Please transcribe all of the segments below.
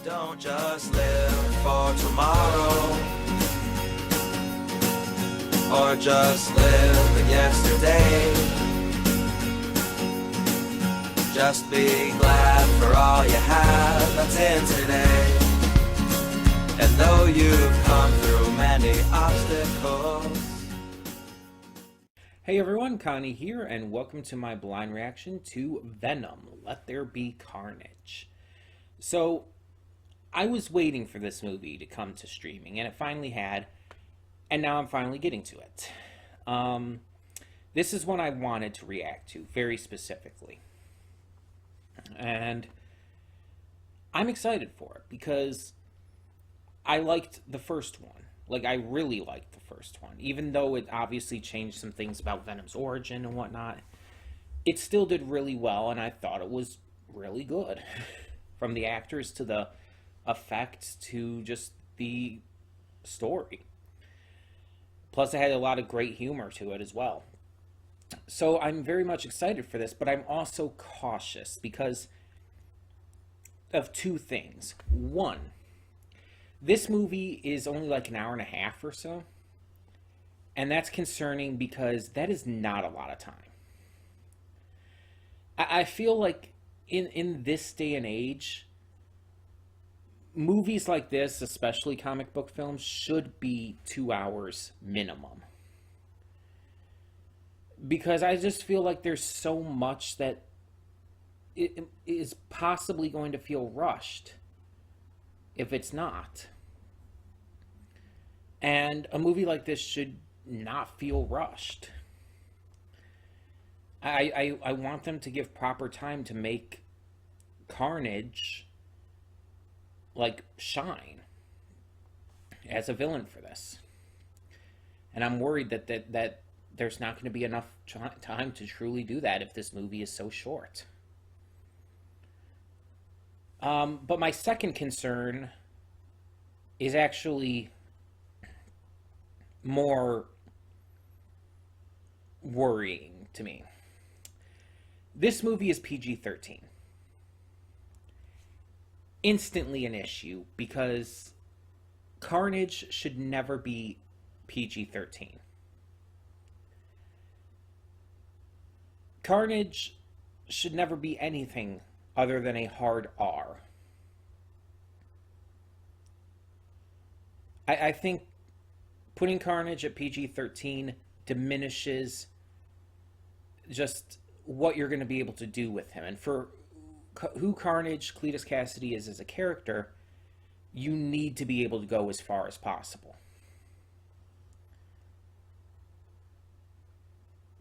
Don't just live for tomorrow, or just live in yesterday. Just be glad for all you have that's in today. And though you've come through many obstacles. Hey everyone, Connie here, and welcome to my blind reaction to Venom, Let There Be Carnage. So, I was waiting for this movie to come to streaming, and it finally had, and now I'm finally getting to it. This is one I wanted to react to, very specifically. And I'm excited for it, because I liked the first one. Like, I really liked the first one. Even though it obviously changed some things about Venom's origin and whatnot, it still did really well, and I thought it was really good. From the actors to the effects to just the story. Plus, it had a lot of great humor to it as well. So I'm very much excited for this, but I'm also cautious because of two things. One, this movie is only like an hour and a half or so, and that's concerning because that is not a lot of time. I feel like in this day and age, movies like this, especially comic book films, should be 2 hours minimum. Because I just feel like there's so much that it is possibly going to feel rushed if it's not. And a movie like this should not feel rushed. I want them to give proper time to make Carnage, like, shine as a villain for this. And I'm worried that there's not going to be enough time to truly do that if this movie is so short. But my second concern is actually more worrying to me. This movie is PG-13. Instantly an issue because Carnage should never be PG-13. Carnage should never be anything other than a hard R. I think putting Carnage at PG-13 diminishes just what you're going to be able to do with him. And for who Carnage, Cletus Cassidy, is as a character, you need to be able to go as far as possible.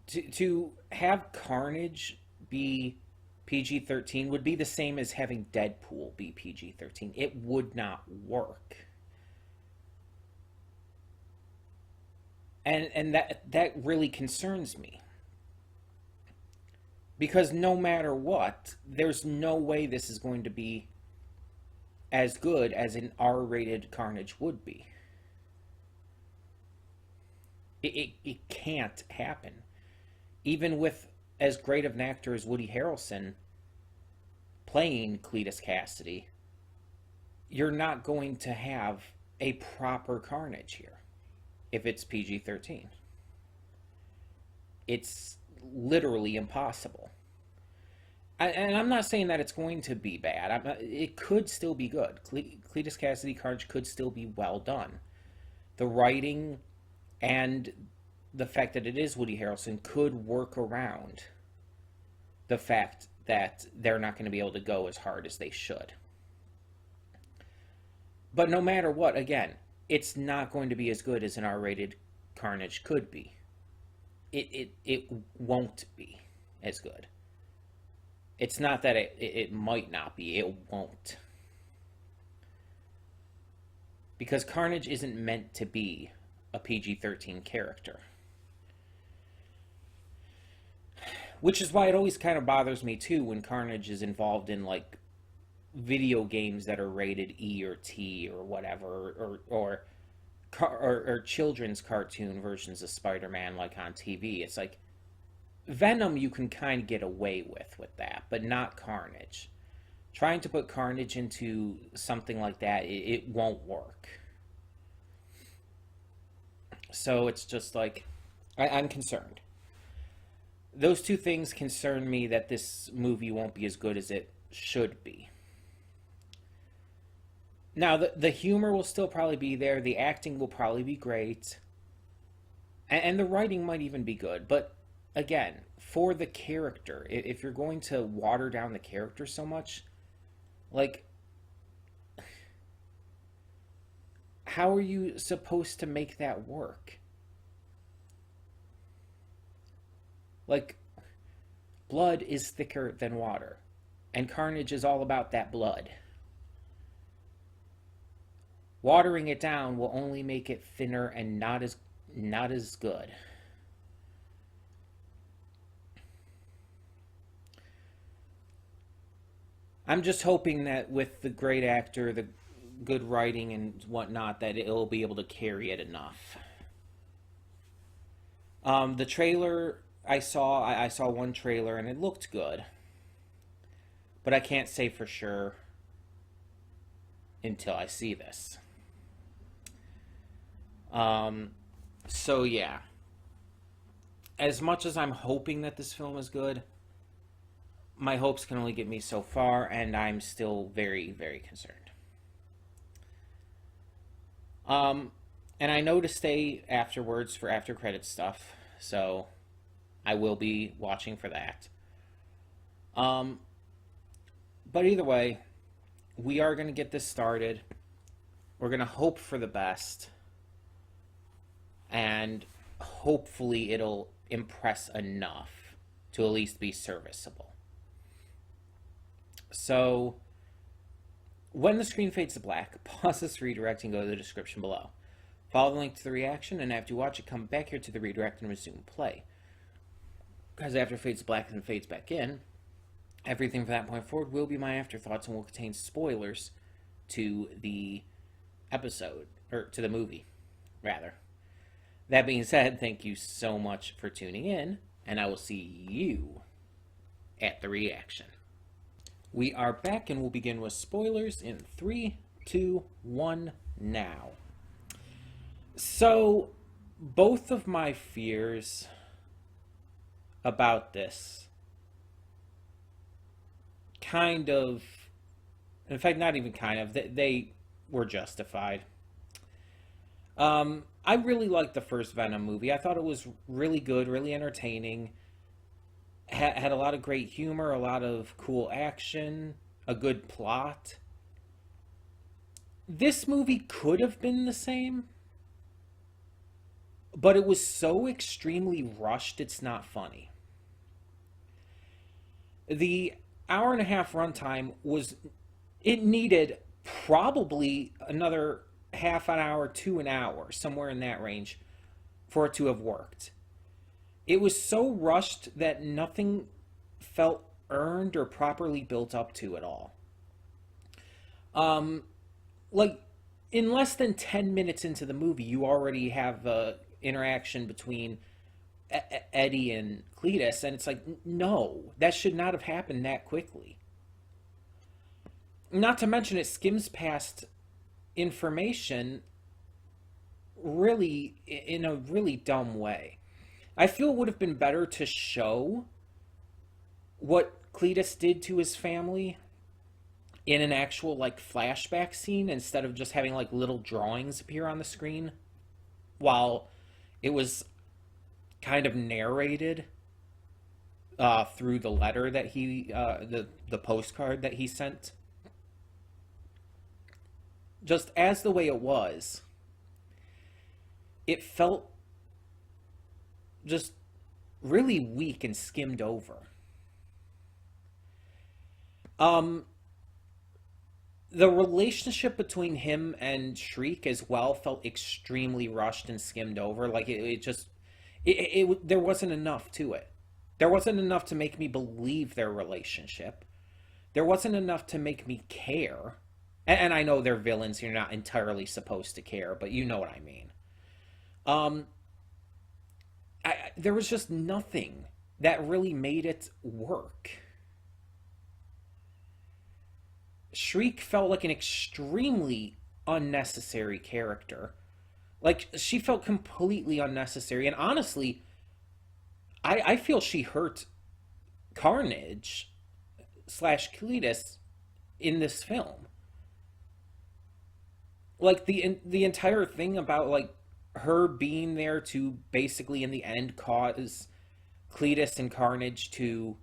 To have Carnage be PG-13 would be the same as having Deadpool be PG-13. It would not work. And that really concerns me. Because no matter what, there's no way this is going to be as good as an R-rated Carnage would be. It can't happen. Even with as great of an actor as Woody Harrelson playing Cletus Cassidy, you're not going to have a proper Carnage here if it's PG-13. It's literally impossible. And I'm not saying that it's going to be bad. It could still be good. Cletus Cassidy Carnage could still be well done. The writing and the fact that it is Woody Harrelson could work around the fact that they're not going to be able to go as hard as they should. But no matter what, again, it's not going to be as good as an R-rated Carnage could be. It won't be as good. It's not that it might not be, it won't. Because Carnage isn't meant to be a PG-13 character. Which is why it always kind of bothers me too when Carnage is involved in, like, video games that are rated E or T or whatever, or children's cartoon versions of Spider-Man, like on TV. It's like, Venom you can kind of get away with that, but not Carnage. trying to put Carnage into something like that, it won't work. So it's just like, I'm concerned. Those two things concern me, that this movie won't be as good as it should be. Now, the humor will still probably be there. The acting will probably be great. And the writing might even be good. But, again, for the character, if you're going to water down the character so much, like, how are you supposed to make that work? Like, blood is thicker than water. And Carnage is all about that blood. Watering it down will only make it thinner and not as good. I'm just hoping that with the great actor, the good writing and whatnot, that it'll be able to carry it enough. The trailer I saw one trailer and it looked good, but I can't say for sure until I see this. So yeah, as much as I'm hoping that this film is good, my hopes can only get me so far, and I'm still very, very concerned. And I know to stay afterwards for after credit stuff, so I will be watching for that. But either way, we are going to get this started. We're going to hope for the best. And hopefully it'll impress enough to at least be serviceable. So, when the screen fades to black, pause this redirect and go to the description below. Follow the link to the reaction, and after you watch it, come back here to the redirect and resume play. Because after it fades to black and fades back in, everything from that point forward will be my afterthoughts and will contain spoilers to the episode, or to the movie, rather. That being said, thank you so much for tuning in, and I will see you at the reaction. We are back, and we'll begin with spoilers in 3, 2, 1, now. So, both of my fears about this kind of, in fact, not even kind of, they were justified. I really liked the first Venom movie. I thought it was really good, really entertaining. Had a lot of great humor, a lot of cool action, a good plot. This movie could have been the same, but it was so extremely rushed, it's not funny. The hour and a half runtime it needed probably another half an hour to an hour, somewhere in that range, for it to have worked. It was so rushed that nothing felt earned or properly built up to at all. Like, in less than 10 minutes into the movie, you already have an interaction between Eddie and Cletus, and it's like, no, that should not have happened that quickly. Not to mention, it skims past information really in a really dumb way. I feel it would have been better to show what Cletus did to his family in an actual, like, flashback scene instead of just having, like, little drawings appear on the screen while it was kind of narrated through the letter that he, the postcard that he sent. Just as the way it was, it felt just really weak and skimmed over. The relationship between him and Shriek as well felt extremely rushed and skimmed over. Like, there wasn't enough to it. There wasn't enough to make me believe their relationship. There wasn't enough to make me care. And I know they're villains, you're not entirely supposed to care, but you know what I mean. There was just nothing that really made it work. Shriek felt like an extremely unnecessary character. Like, she felt completely unnecessary. And honestly, I feel she hurt Carnage slash Cletus in this film. Like, the entire thing about, like, her being there to basically, in the end, cause Cletus and Carnage to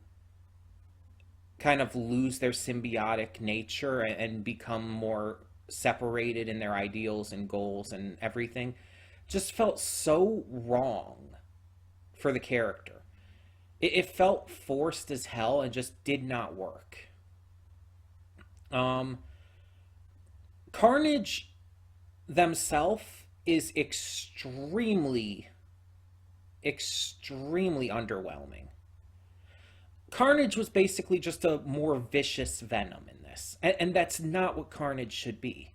kind of lose their symbiotic nature and become more separated in their ideals and goals and everything just felt so wrong for the character. It felt forced as hell and just did not work. Um, Carnage themselves is extremely underwhelming. Carnage was basically just a more vicious Venom in this, and that's not what Carnage should be.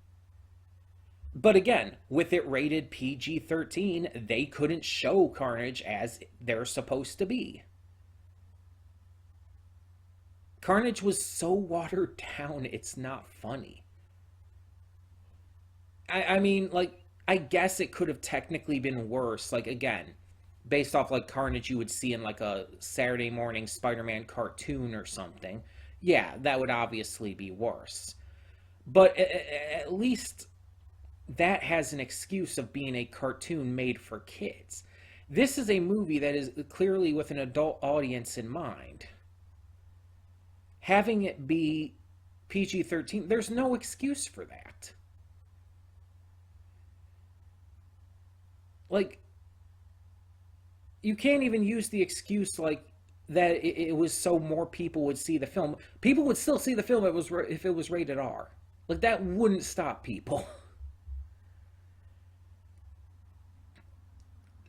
But again, with it rated PG-13, they couldn't show Carnage as they're supposed to be. Carnage was so watered down, it's not funny. I mean, like, I guess it could have technically been worse. Like, again, based off like Carnage you would see in like a Saturday morning Spider-Man cartoon or something. Yeah, that would obviously be worse. But at least that has an excuse of being a cartoon made for kids. This is a movie that is clearly with an adult audience in mind. Having it be PG-13, there's no excuse for that. Like, you can't even use the excuse like that it was so more people would see the film. People would still see the film if it was rated R. Like, that wouldn't stop people.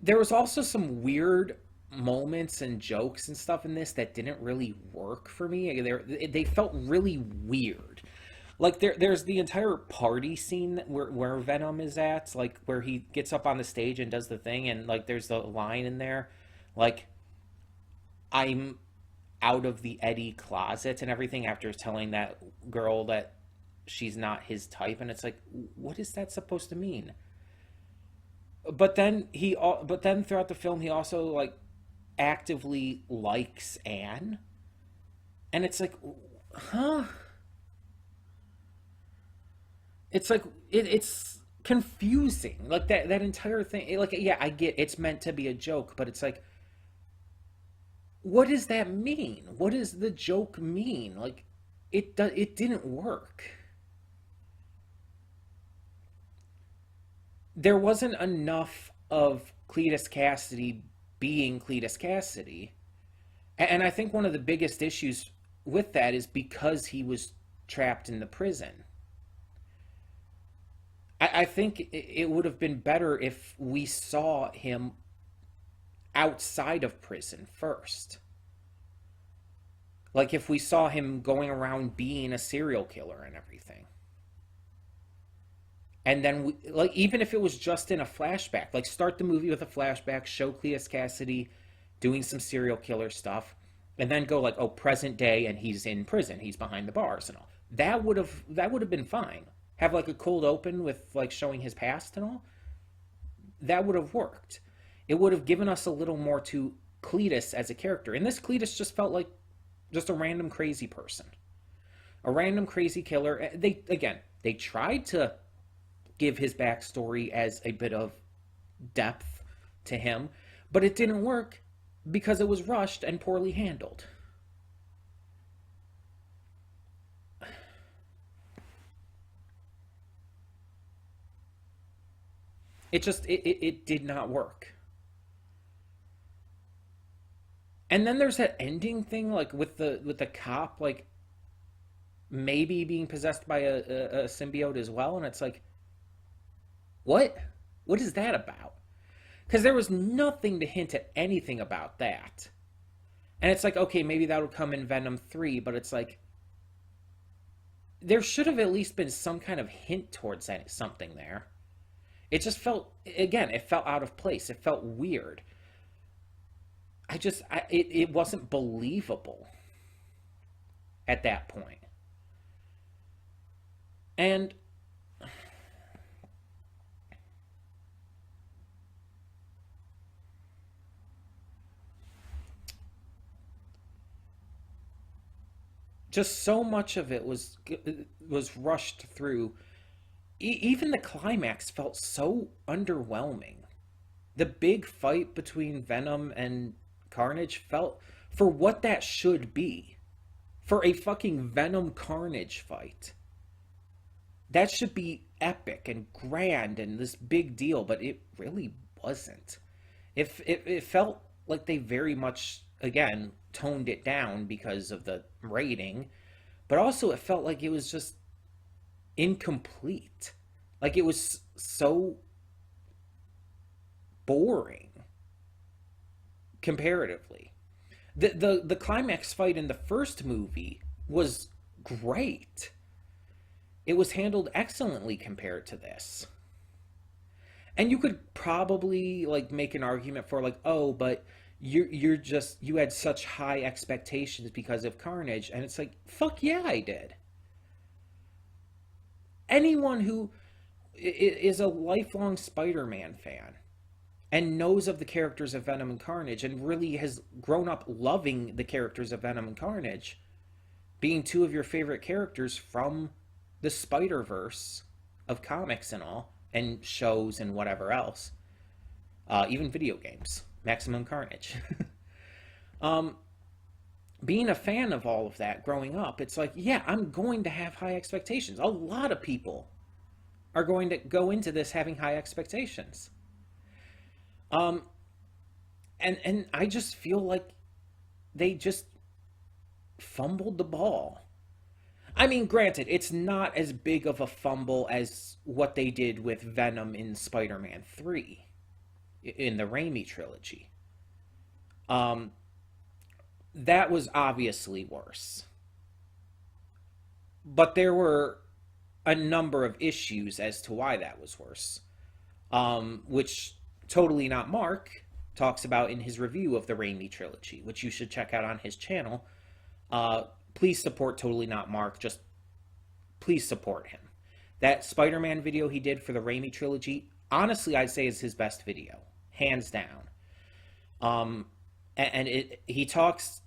There was also some weird moments and jokes and stuff in this that didn't really work for me. They felt really weird. Like, there's the entire party scene where Venom is at, like where he gets up on the stage and does the thing, and like there's the line in there, like, I'm out of the Eddie closet and everything, after telling that girl that she's not his type, and it's like, what is that supposed to mean? But then throughout the film he also like actively likes Anne, and it's like, huh? It's like it's confusing. Like that entire thing. Like, yeah, I get it's meant to be a joke, but it's like, what does that mean? What does the joke mean? Like, it didn't work. There wasn't enough of Cletus Cassidy being Cletus Cassidy. And I think one of the biggest issues with that is because he was trapped in the prison. I think it would have been better if we saw him outside of prison first. Like, if we saw him going around being a serial killer and everything. And then, like, even if it was just in a flashback, like, start the movie with a flashback, show Cletus Cassidy doing some serial killer stuff, and then go like, oh, present day, and he's in prison, he's behind the bars and all. That would have been fine. Have like a cold open with like showing his past and all. That would have worked. It would have given us a little more to Cletus as a character. And this Cletus just felt like just a random crazy person. A random crazy killer. They tried to give his backstory as a bit of depth to him, but it didn't work because it was rushed and poorly handled. It did not work. And then there's that ending thing, like with the cop, like maybe being possessed by a symbiote as well, and it's like, what is that about? Because there was nothing to hint at anything about that. And it's like, okay, maybe that'll come in Venom 3, but it's like, there should have at least been some kind of hint towards something there. It just felt, again, it felt out of place. It felt weird. It wasn't believable at that point. And just so much of it was rushed through. Even the climax felt so underwhelming. The big fight between Venom and Carnage felt, for what that should be, for a fucking Venom Carnage fight, that should be epic and grand and this big deal, but it really wasn't. It felt like they very much, again, toned it down because of the rating, but also it felt like it was just incomplete. Like it was so boring comparatively. The climax fight in the first movie was great. It was handled excellently compared to this. And you could probably like make an argument for like, oh, but you had such high expectations because of Carnage, and it's like, fuck yeah, I did. Anyone who is a lifelong Spider-Man fan and knows of the characters of Venom and Carnage and really has grown up loving the characters of Venom and Carnage being two of your favorite characters from the Spider-Verse of comics and all, and shows and whatever else, even video games, Maximum Carnage. Being a fan of all of that growing up, it's like, yeah, I'm going to have high expectations. A lot of people are going to go into this having high expectations. And I just feel like they just fumbled the ball. I mean, granted, it's not as big of a fumble as what they did with Venom in Spider-Man 3 in the Raimi trilogy. That was obviously worse. But there were a number of issues as to why that was worse, which Totally Not Mark talks about in his review of the Raimi trilogy, which you should check out on his channel. Please support Totally Not Mark. Just please support him. That Spider-Man video he did for the Raimi trilogy, honestly, I'd say is his best video, hands down. He talks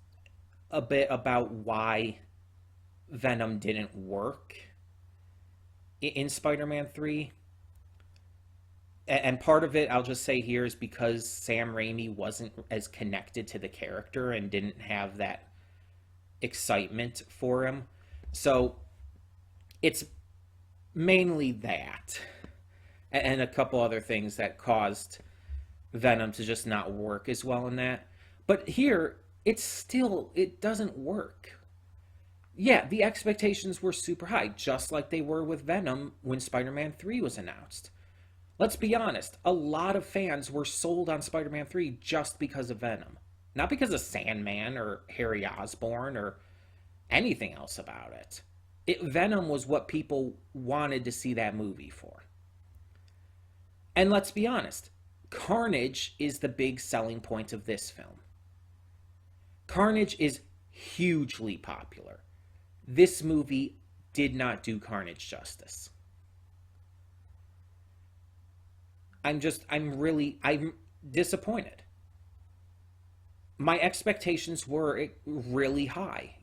a bit about why Venom didn't work in Spider-Man 3. And part of it, I'll just say here, is because Sam Raimi wasn't as connected to the character and didn't have that excitement for him. So it's mainly that and a couple other things that caused Venom to just not work as well in that. But here, it doesn't work. Yeah, the expectations were super high, just like they were with Venom when Spider-Man 3 was announced. Let's be honest, a lot of fans were sold on Spider-Man 3 just because of Venom. Not because of Sandman or Harry Osborn or anything else about it. Venom was what people wanted to see that movie for. And let's be honest, Carnage is the big selling point of this film. Carnage is hugely popular. This movie did not do Carnage justice. I'm disappointed. My expectations were really high.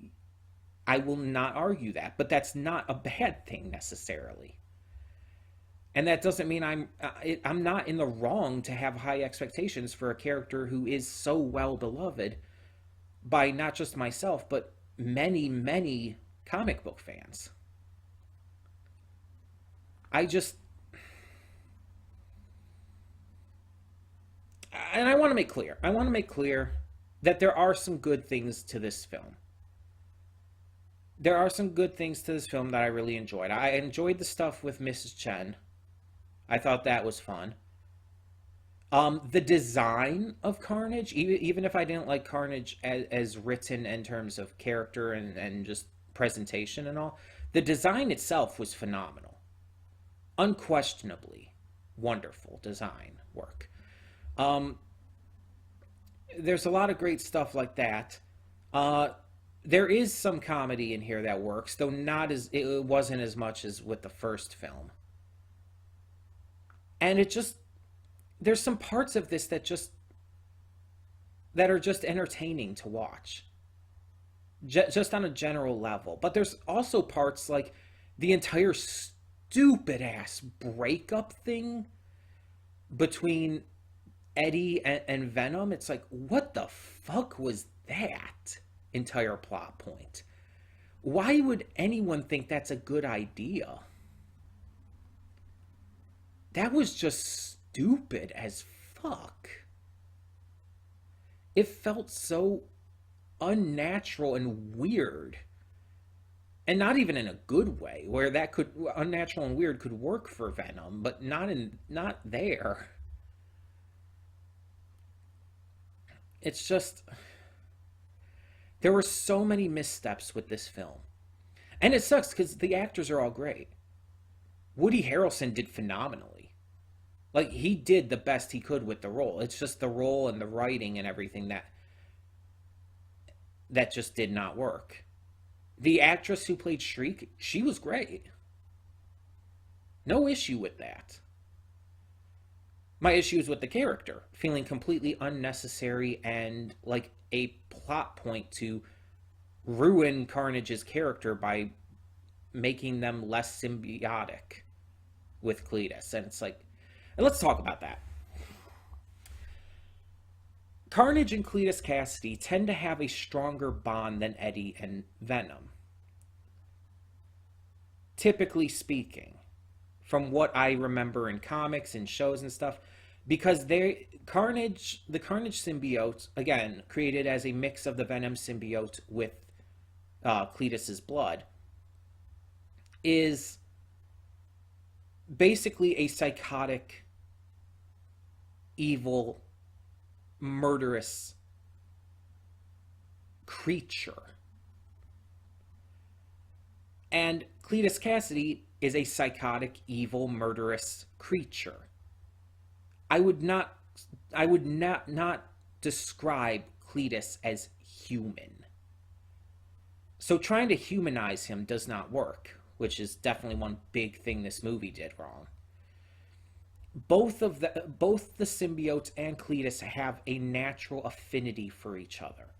I will not argue that, but that's not a bad thing necessarily. And that doesn't mean I'm not in the wrong to have high expectations for a character who is so well beloved by not just myself, but many, many comic book fans. And I want to make clear that there are some good things to this film. There are some good things to this film that I really enjoyed. I enjoyed the stuff with Mrs. Chen. I thought that was fun. The design of Carnage, even if I didn't like Carnage as written in terms of character and just presentation and all, the design itself was phenomenal. Unquestionably wonderful design work. There's a lot of great stuff like that. there is some comedy in here that works, though not as it wasn't as much as with the first film. And it just there's some parts of this that are just entertaining to watch, just on a general level. But there's also parts like the entire stupid ass breakup thing between Eddie and Venom. It's like, what the fuck was that entire plot point? Why would anyone think that's a good idea? That was just stupid as fuck. It felt so unnatural and weird. And not even in a good way, where that could unnatural and weird could work for Venom, but not there. It's just there were so many missteps with this film. And it sucks because the actors are all great. Woody Harrelson did phenomenally. Like, he did the best he could with the role. It's just the role and the writing and everything that just did not work. The actress who played Shriek, she was great. No issue with that. My issue is with the character, feeling completely unnecessary and like a plot point to ruin Carnage's character by making them less symbiotic with Cletus. And it's like, and let's talk about that. Carnage and Cletus Cassidy tend to have a stronger bond than Eddie and Venom. Typically speaking, from what I remember in comics and shows and stuff, because the Carnage symbiote, again, created as a mix of the Venom symbiote with Cletus's blood, is basically a psychotic, evil, murderous creature. And Cletus Cassidy is a psychotic, evil, murderous creature. I would not describe Cletus as human. So trying to humanize him does not work, which is definitely one big thing this movie did wrong. Both the symbiotes and Cletus have a natural affinity for each other.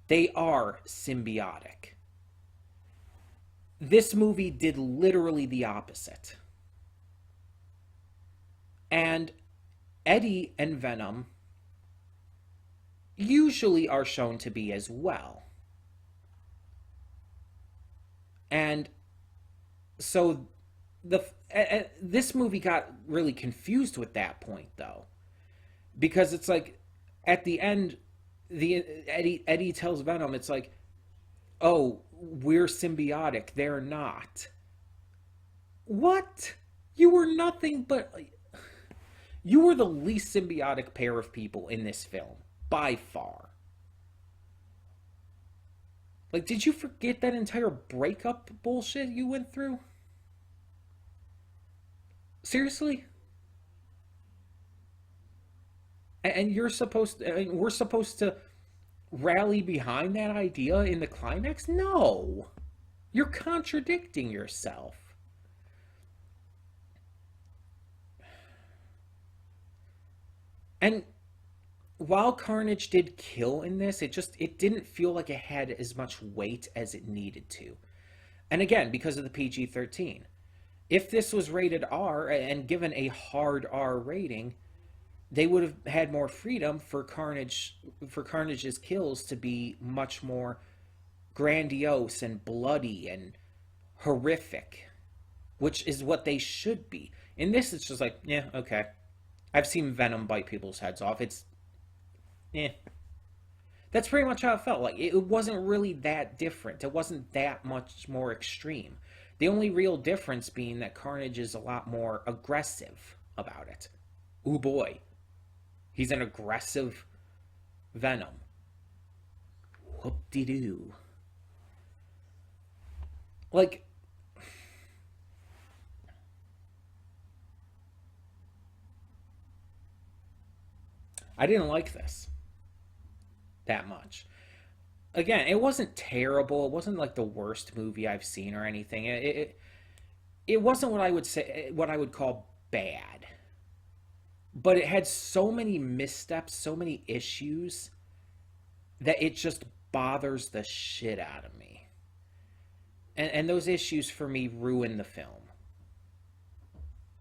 They are symbiotic. This movie did literally the opposite. And Eddie and Venom usually are shown to be as well. And so this movie got really confused with that point, though, because it's like at the end, Eddie tells Venom, it's like, oh, we're symbiotic, they're not. What? You were nothing but... You were the least symbiotic pair of people in this film, by far. Like, did you forget that entire breakup bullshit you went through? Seriously? And we're supposed to rally behind that idea in the climax? No. You're contradicting yourself. And while Carnage did kill in this, it didn't feel like it had as much weight as it needed to. And again, because of the PG-13. If this was rated R and given a hard R rating, they would have had more freedom for Carnage's kills to be much more grandiose and bloody and horrific, which is what they should be. In this, it's just like, yeah, okay. I've seen Venom bite people's heads off. It's, That's pretty much how it felt. Like, it wasn't really that different. It wasn't that much more extreme. The only real difference being that Carnage is a lot more aggressive about it. Ooh boy. He's an aggressive Venom. Whoop-de-doo. Like, I didn't like this that much. again, it wasn't terrible. It wasn't like the worst movie I've seen or anything. It wasn't what I would say, what I would call bad. But it had so many missteps, so many issues, that it just bothers the shit out of me. And those issues for me ruin the film.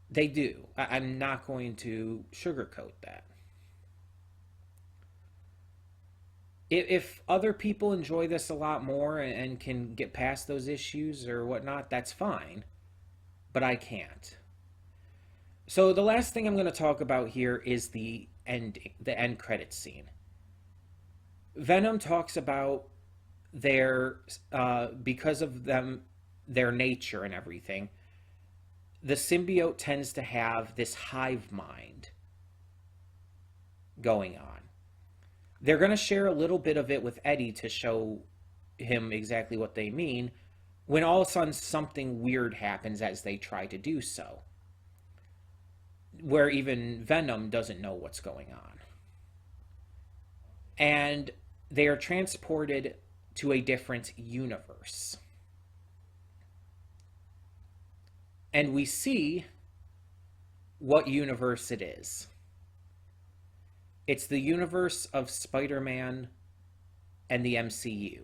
They do. I'm not going to sugarcoat that. If other people enjoy this a lot more and can get past those issues or whatnot, that's fine. But I can't. So the last thing I'm going to talk about here is the end credit scene. Venom talks about their, because of them, their nature and everything, the symbiote tends to have this hive mind going on. They're going to share a little bit of it with Eddie to show him exactly what they mean, when all of a sudden something weird happens as they try to do so, where even Venom doesn't know what's going on. And they are transported to a different universe. And we see what universe it is. It's the universe of Spider-Man and the MCU.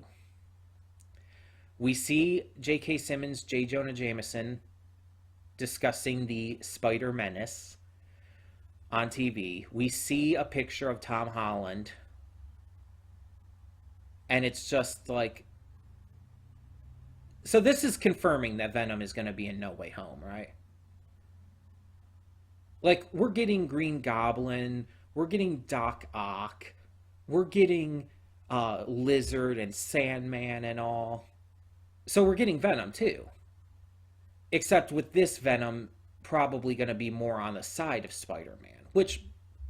We see J.K. Simmons, J. Jonah Jameson discussing the Spider-Menace on TV. We see a picture of Tom Holland, and it's just like... So this is confirming that Venom is going to be in No Way Home, right? Like, we're getting Green Goblin, we're getting Doc Ock, we're getting Lizard and Sandman and all. So we're getting Venom too. Except with this Venom probably going to be more on the side of Spider-Man, which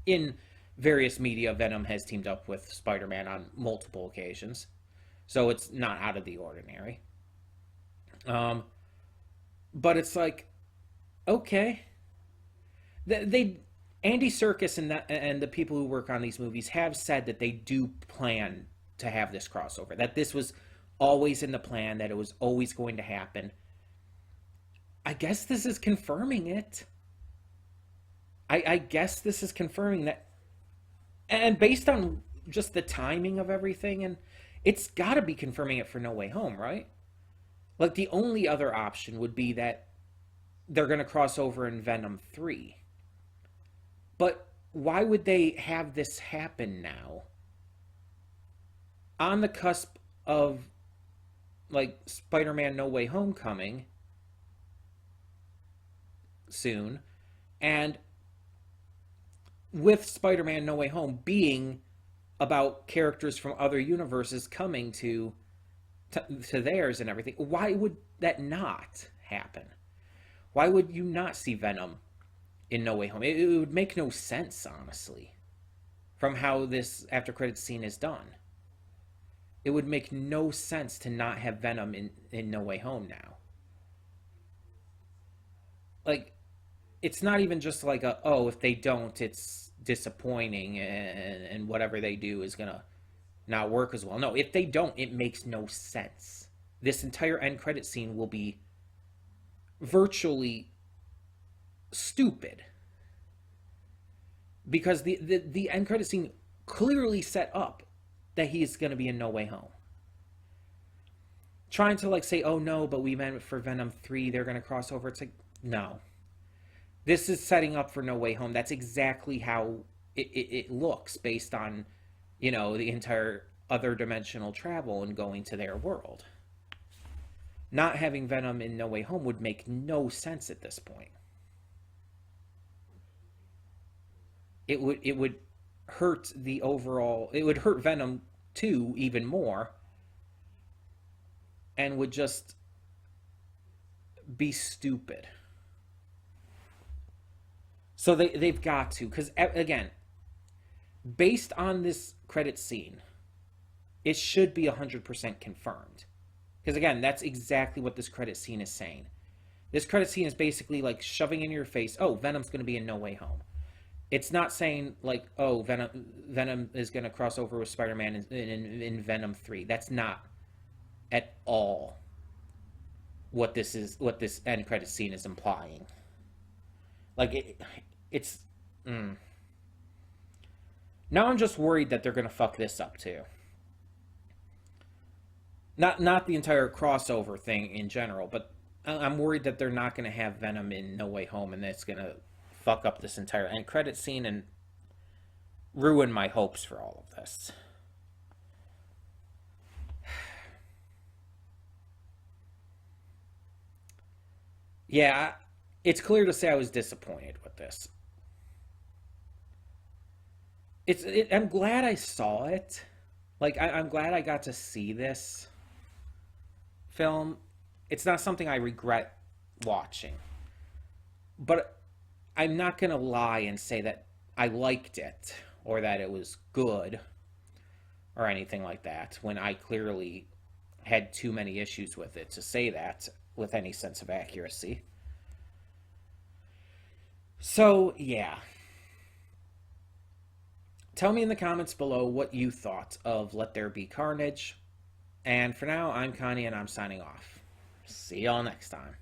in various media, Venom has teamed up with Spider-Man on multiple occasions. So it's not out of the ordinary. But it's like, okay. Andy Serkis and the people who work on these movies have said that they do plan to have this crossover. That this was always in the plan, that it was always going to happen. I guess this is confirming it. I guess this is confirming that. And based on just the timing of everything, and it's got to be confirming it for No Way Home, right? Like, the only other option would be that they're going to cross over in Venom 3. But why would they have this happen now? On the cusp of, like, Spider-Man No Way Home coming soon, and with Spider-Man No Way Home being about characters from other universes coming to theirs and everything, why would that not happen? Why would you not see Venom in No Way Home? It would make no sense, honestly, from how this after credits scene is done. It would make no sense to not have Venom in No Way Home now. Like, it's not even just like if they don't, it's disappointing and whatever they do is gonna not work as well. No, if they don't, it makes no sense. This entire end credit scene will be virtually stupid. Because the end credit scene clearly set up that he's going to be in No Way Home. Trying to like say, oh no, but we meant for Venom 3, they're going to cross over. It's like, no. This is setting up for No Way Home. That's exactly how it looks based on, the entire other dimensional travel and going to their world. Not having Venom in No Way Home would make no sense at this point. It would hurt the overall... It would hurt Venom 2 even more. And would just be stupid. So they've got to. Because, again, based on this credit scene, it should be 100% confirmed. Because, again, that's exactly what this credit scene is saying. This credit scene is basically like shoving in your face, oh, Venom's going to be in No Way Home. It's not saying like, oh, Venom is going to cross over with Spider-Man in Venom 3. That's not at all what this end credit scene is implying. Like it's now I'm just worried that they're going to fuck this up too. Not the entire crossover thing in general, but I'm worried that they're not going to have Venom in No Way Home, and that's going to fuck up this entire end credit scene and ruin my hopes for all of this. Yeah, it's clear to say I was disappointed with this. I'm glad I saw it. Like I'm glad I got to see this film. It's not something I regret watching, but I'm not gonna lie and say that I liked it or that it was good or anything like that when I clearly had too many issues with it to say that with any sense of accuracy. So, yeah. Tell me in the comments below what you thought of Let There Be Carnage. And for now, I'm Connie and I'm signing off. See y'all next time.